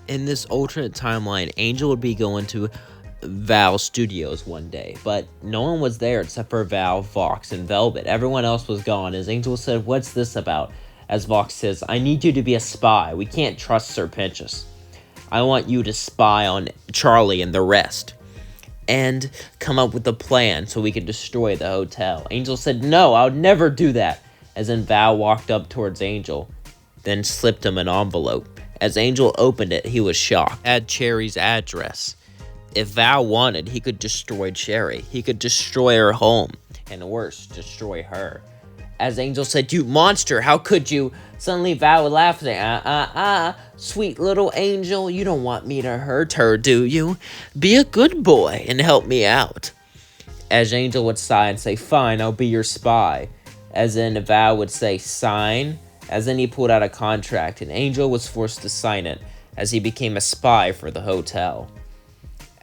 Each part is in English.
In this alternate timeline, Angel would be going to Val Studios one day, but no one was there except for Val, Vox, and Velvet. Everyone else was gone. As Angel said, "What's this about?" As Vox says, "I need you to be a spy. We can't trust Serpentius. I want you to spy on Charlie and the rest, and come up with a plan so we can destroy the hotel." Angel said, "No, I would never do that." As then Val walked up towards Angel, then slipped him an envelope. As Angel opened it, he was shocked. It had Cherry's address. If Val wanted, he could destroy Cherry. He could destroy her home, and worse, destroy her. As Angel said, "You monster, how could you?" Suddenly Val would laugh and say, sweet little Angel, you don't want me to hurt her, do you? Be a good boy and help me out." As Angel would sigh and say, "Fine, I'll be your spy." As in Val would say, "Sign." As then he pulled out a contract, and Angel was forced to sign it, as he became a spy for the hotel.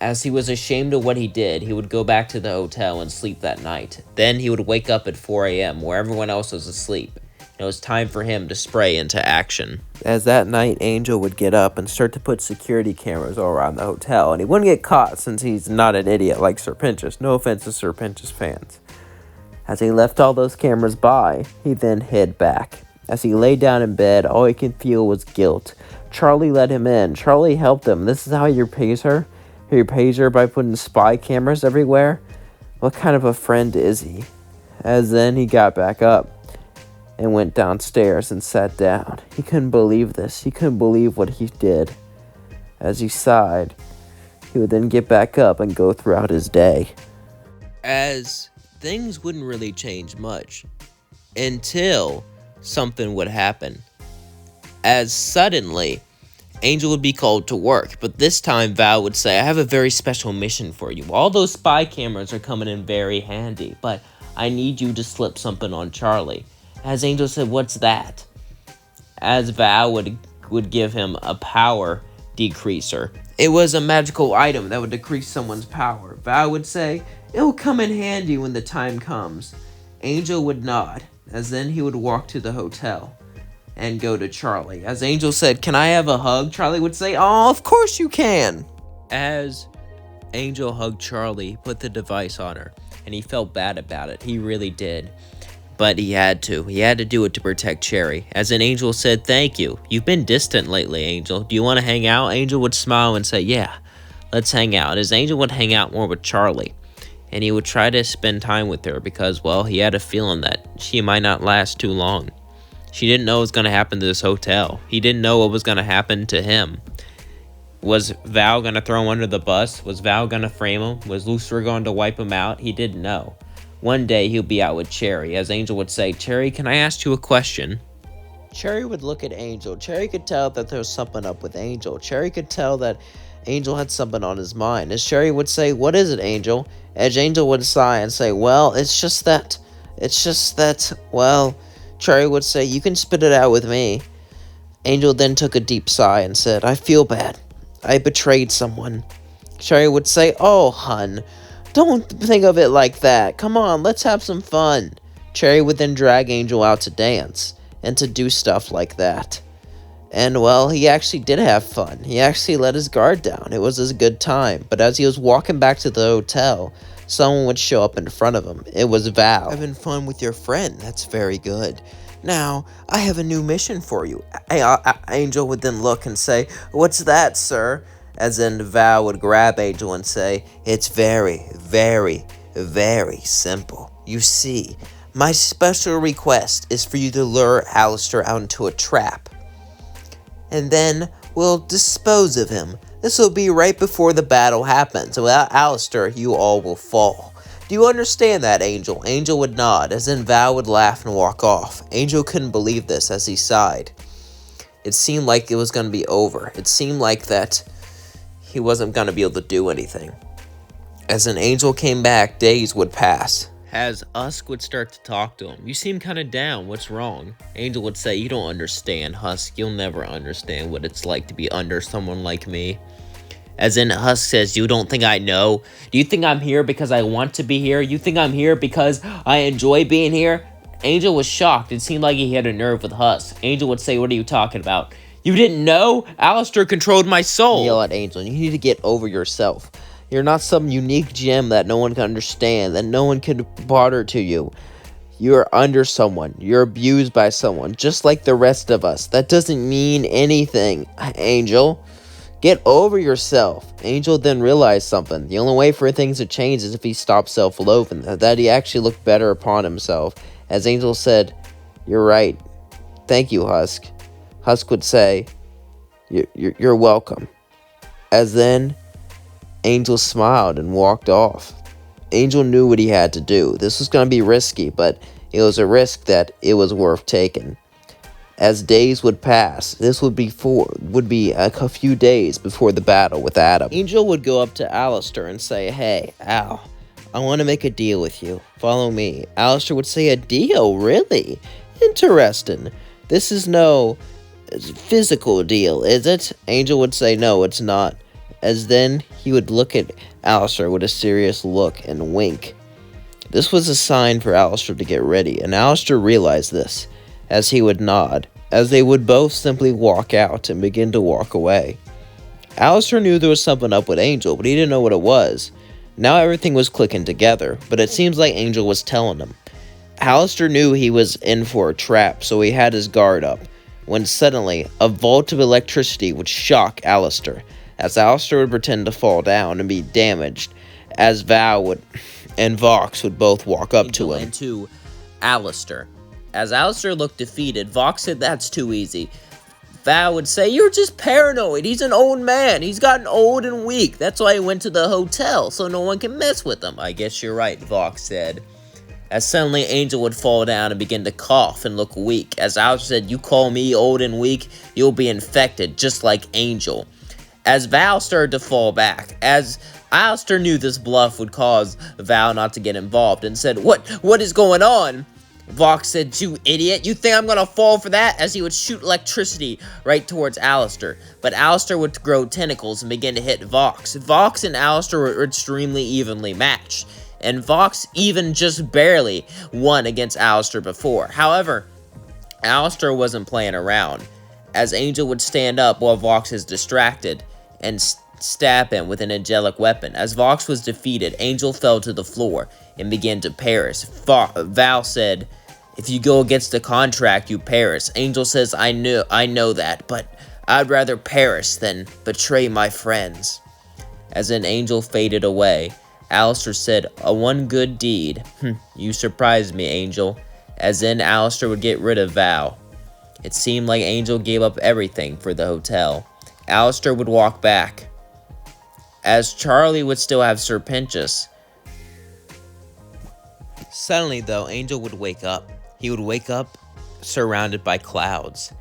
As he was ashamed of what he did, he would go back to the hotel and sleep that night. Then he would wake up at 4 a.m. where everyone else was asleep. It was time for him to spray into action. As that night, Angel would get up and start to put security cameras all around the hotel, and he wouldn't get caught since he's not an idiot like Serpentius. No offense to Serpentius fans. As he left all those cameras by, he then hid back. As he lay down in bed, all he could feel was guilt. Charlie let him in. Charlie helped him. This is how he repays her? He repays her by putting spy cameras everywhere? What kind of a friend is he? As then he got back up and went downstairs and sat down. He couldn't believe this. He couldn't believe what he did. As he sighed, he would then get back up and go throughout his day. As things wouldn't really change much until something would happen. As suddenly, Angel would be called to work, but this time Val would say, "I have a very special mission for you. All those spy cameras are coming in very handy, but I need you to slip something on Charlie." As Angel said, "What's that?" As Val would give him a power decreaser. It was a magical item that would decrease someone's power. Val would say, "It'll come in handy when the time comes." Angel would nod, as then he would walk to the hotel and go to Charlie. As Angel said, "Can I have a hug?" Charlie would say, "Oh, of course you can." As Angel hugged Charlie, he put the device on her, and he felt bad about it. He really did. But he had to. He had to do it to protect Cherry. As an Angel said, "Thank you. You've been distant lately, Angel. Do you want to hang out?" Angel would smile and say, "Yeah, let's hang out." As Angel would hang out more with Charlie, and he would try to spend time with her because, well, he had a feeling that she might not last too long. She didn't know what was going to happen to this hotel. He didn't know what was going to happen to him. Was Val going to throw him under the bus? Was Val going to frame him? Was Lucifer going to wipe him out? He didn't know. One day, he'll be out with Cherry. As Angel would say, "Cherry, can I ask you a question?" Cherry would look at Angel. Cherry could tell that there was something up with Angel. Cherry could tell that Angel had something on his mind. As Cherry would say, "What is it, Angel?" As Angel would sigh and say, "Well, it's just that, well..." Cherry would say, "You can spit it out with me." Angel then took a deep sigh and said, "I feel bad. I betrayed someone." Cherry would say, "Oh, hun, don't think of it like that. Come on, let's have some fun." Cherry would then drag Angel out to dance and to do stuff like that. And, well, he actually did have fun. He actually let his guard down. It was a good time. But as he was walking back to the hotel, someone would show up in front of him. It was Val. "Having fun with your friend. That's very good. Now, I have a new mission for you." Angel would then look and say, "What's that, sir?" As in Val would grab Angel and say, "It's very, very, very simple. You see, my special request is for you to lure Alistair out into a trap, and then we'll dispose of him. This will be right before the battle happens. Without Alistair, you all will fall. Do you understand that, Angel?" Angel would nod, as then Val would laugh and walk off. Angel couldn't believe this as he sighed. It seemed like it was going to be over. It seemed like that he wasn't going to be able to do anything. As an Angel came back, days would pass. As Husk would start to talk to him. "You seem kind of down. What's wrong?" Angel would say, "You don't understand, Husk. You'll never understand what it's like to be under someone like me." As in Husk says, "You don't think I know? Do you think I'm here because I want to be here? You think I'm here because I enjoy being here?" Angel was shocked. It seemed like he had a nerve with Husk. Angel would say, "What are you talking about? You didn't know? Alistair controlled my soul. Yell at Angel. You need to get over yourself. You're not some unique gem that no one can understand, that no one can barter to you. You're under someone. You're abused by someone, just like the rest of us. That doesn't mean anything, Angel. Get over yourself. Angel then realized something. The only way for things to change is if he stopped self-loathing, that he actually looked better upon himself. As Angel said, "You're right. Thank you, Husk." Husk would say, You're welcome. As then, Angel smiled and walked off. Angel knew what he had to do. This was going to be risky, but it was a risk that it was worth taking. As days would pass, this would be a few days before the battle with Adam. Angel would go up to Alistair and say, "Hey, Al, I want to make a deal with you. Follow me." Alistair would say, "A deal? Really? Interesting. This is no physical deal, is it?" Angel would say, "No, it's not." As then, he would look at Alistair with a serious look and wink. This was a sign for Alistair to get ready, and Alistair realized this, as he would nod, as they would both simply walk out and begin to walk away. Alistair knew there was something up with Angel, but he didn't know what it was. Now everything was clicking together, but it seems like Angel was telling him. Alistair knew he was in for a trap, so he had his guard up, when suddenly a bolt of electricity would shock Alistair, as Alistair would pretend to fall down and be damaged, as Val and Vox would both walk up to him. And to Alistair. As Alistair looked defeated, Vox said, "That's too easy." Val would say, "You're just paranoid. He's an old man. He's gotten old and weak. That's why he went to the hotel, so no one can mess with him." "I guess you're right," Vox said. As suddenly Angel would fall down and begin to cough and look weak. As Alistair said, "You call me old and weak, you'll be infected, just like Angel." As Val started to fall back, as Alistair knew this bluff would cause Val not to get involved, and said, What is going on?" Vox said, "You idiot, you think I'm gonna fall for that?" As he would shoot electricity right towards Alistair. But Alistair would grow tentacles and begin to hit Vox. Vox and Alistair were extremely evenly matched, and Vox even just barely won against Alistair before. However, Alistair wasn't playing around, as Angel would stand up while Vox is distracted and stab him with an angelic weapon. As Vox was defeated, Angel fell to the floor and began to perish. Val said, "If you go against the contract, you perish." Angel says, I know that, but I'd rather perish than betray my friends." As an Angel faded away, Alistair said, "A one good deed." "You surprised me, Angel." As then Alistair would get rid of Val. It seemed like Angel gave up everything for the hotel. Alistair would walk back, as Charlie would still have Serpentius. Suddenly, though, Angel would wake up. He would wake up surrounded by clouds.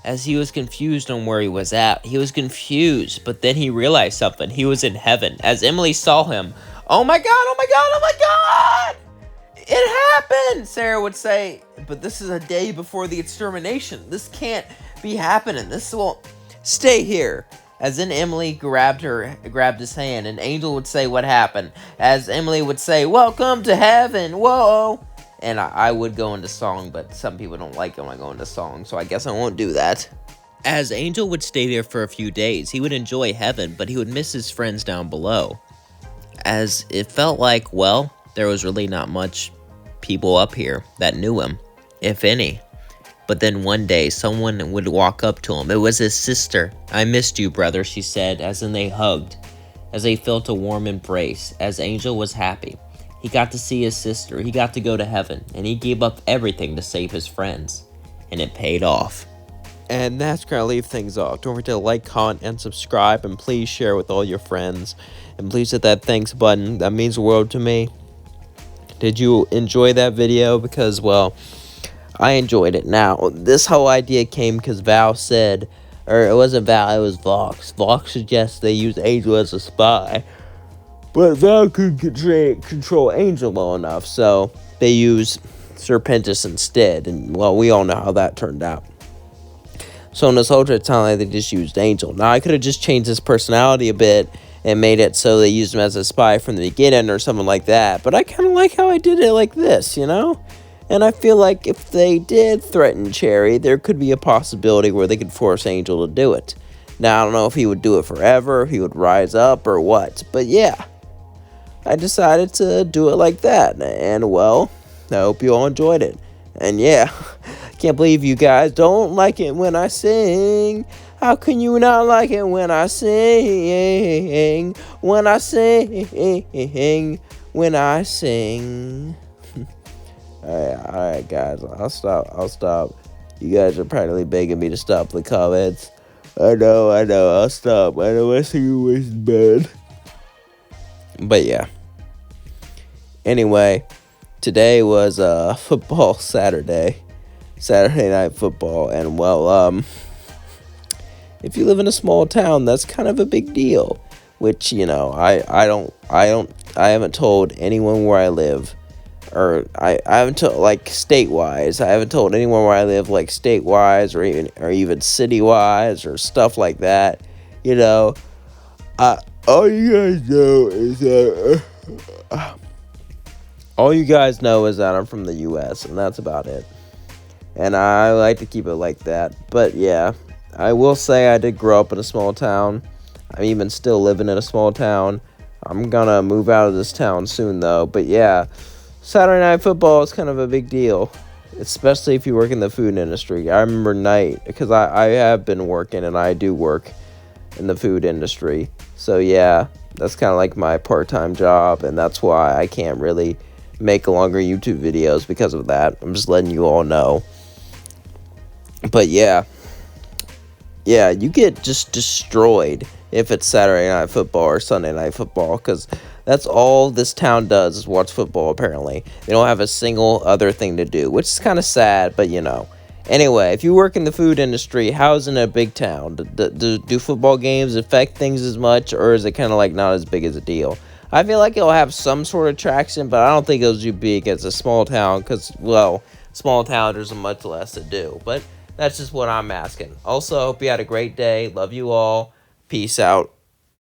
As he was confused on where he was at, he was confused, but then he realized something. He was in heaven. As Emily saw him, "Oh my God, oh my God, oh my God! It happened!" Sarah would say, "But this is a day before the extermination. This can't be happening. This won't stay here." As then Emily grabbed his hand, and Angel would say, "What happened?" As Emily would say, "Welcome to heaven, whoa." And I would go into song, but some people don't like it when I go into song, so I guess I won't do that. As Angel would stay there for a few days, he would enjoy heaven, but he would miss his friends down below. As it felt like, well, there was really not much people up here that knew him, if any. But then one day, someone would walk up to him. It was his sister. "I missed you, brother," she said, as then they hugged, as they felt a warm embrace. As Angel was happy. He got to see his sister. He got to go to heaven, and he gave up everything to save his friends. And it paid off. And that's going to leave things off. Don't forget to like, comment, and subscribe, and please share with all your friends. And please hit that thanks button. That means the world to me. Did you enjoy that video? Because, well, I enjoyed it. Now, this whole idea came because Val said, or it wasn't Val, it was Vox. Vox suggests they use Angel as a spy, but Val could control Angel well enough, so they use Serpentius instead, and, well, we all know how that turned out. So in this whole time, they just used Angel. Now, I could have just changed his personality a bit and made it so they used him as a spy from the beginning or something like that, but I kind of like how I did it like this, you know? And I feel like if they did threaten Cherry, there could be a possibility where they could force Angel to do it. Now, I don't know if he would do it forever, if he would rise up, or what. But yeah, I decided to do it like that. And well, I hope you all enjoyed it. And yeah, can't believe you guys don't like it when I sing. How can you not like it when I sing? When I sing, when I sing. Alright, guys, I'll stop. You guys are practically begging me to stop the comments. I know, I'll stop. I know my singing voice is bad. But yeah. Anyway, today was football Saturday night football, and well, if you live in a small town, that's kind of a big deal. Which, I haven't told anyone where I live, or I haven't told, like, state-wise. I haven't told anyone where I live, like, state-wise, or even city-wise, or stuff like that. All you guys know is that. All you guys know is that I'm from the U.S., and that's about it. And I like to keep it like that. But yeah, I will say I did grow up in a small town. I'm even still living in a small town. I'm gonna move out of this town soon, though. But yeah, Saturday Night Football is kind of a big deal, especially if you work in the food industry. I remember night, because I have been working, and I do work in the food industry. So yeah, that's kind of like my part-time job, and that's why I can't really make longer YouTube videos because of that. I'm just letting you all know. But yeah, you get just destroyed if it's Saturday Night Football or Sunday Night Football, because that's all this town does is watch football, apparently. They don't have a single other thing to do, which is kind of sad, but Anyway, if you work in the food industry, how's in a big town? Do football games affect things as much, or is it kind of like not as big as a deal? I feel like it'll have some sort of traction, but I don't think it'll be big as a small town, because, well, small town, there's much less to do. But that's just what I'm asking. Also, hope you had a great day. Love you all. Peace out.